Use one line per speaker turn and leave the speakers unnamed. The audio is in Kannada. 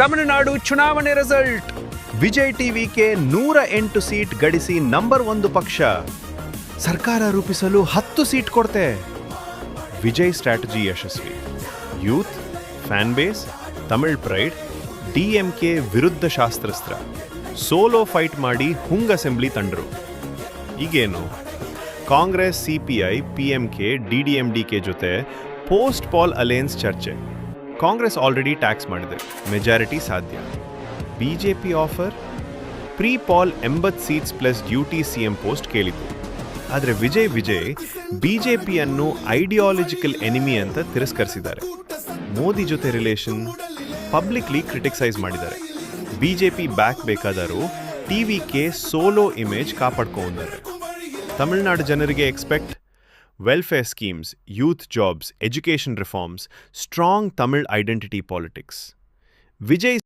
ತಮಿಳುನಾಡು ಚುನಾವಣೆ ರಿಸಲ್ಟ್. ವಿಜಯ್ ಟಿವಿಗೆ 108 ಸೀಟ್ ಗಳಿಸಿ ನಂಬರ್ 1 ಪಕ್ಷ. ಸರ್ಕಾರ ರೂಪಿಸಲು 10 ಸೀಟ್ ಕೊಡ್ತೆ. ವಿಜಯ್ ಸ್ಟ್ರಾಟಜಿ ಯಶಸ್ವಿ. Youth, fan base, Tamil pride, DMK ವಿರುದ್ಧ ಶಾಸ್ತ್ರಾಸ್ತ್ರ. ಸೋಲೋ ಫೈಟ್ ಮಾಡಿ ಹುಂಗ್ ಅಸೆಂಬ್ಲಿ ತಂಡ್ರು. ಈಗೇನು ಕಾಂಗ್ರೆಸ್, ಸಿಪಿಐ, ಪಿಎಂಕೆ, ಡಿಡಿಎಂಡಿಕೆ ಜೊತೆ ಪೋಸ್ಟ್ ಪಾಲ್ ಅಲಯನ್ಸ್ ಚರ್ಚೆ. ಕಾಂಗ್ರೆಸ್ ಆಲ್ರೆಡಿ ಟ್ಯಾಕ್ಸ್ ಮಾಡಿದೆ, ಮೆಜಾರಿಟಿ ಸಾಧ್ಯ. BJP offer pre poll 80 seats plus duty CM post ಕೇಳಿತು. ಆದರೆ ವಿಜಯ್ ಬಿಜೆಪಿಯನ್ನು ಐಡಿಯಾಲಜಿಕಲ್ ಎನಿಮಿ ಅಂತ ತಿರಸ್ಕರಿಸಿದ್ದಾರೆ. ಮೋದಿ ಜೊತೆ ರಿಲೇಷನ್ ಪಬ್ಲಿಕ್ಲಿ ಕ್ರಿಟಿಸೈಸ್ ಮಾಡಿದ್ದಾರೆ. ಬಿಜೆಪಿ ಬ್ಯಾಕ್ ಬೇಕಾದರೂ ಟಿವಿಗೆ ಸೋಲೋ ಇಮೇಜ್ ಕಾಪಾಡ್ಕೊಂಡಿದ್ದಾರೆ. ತಮಿಳುನಾಡು ಜನರಿಗೆ expect welfare schemes, youth jobs, education reforms, strong Tamil identity politics. Vijay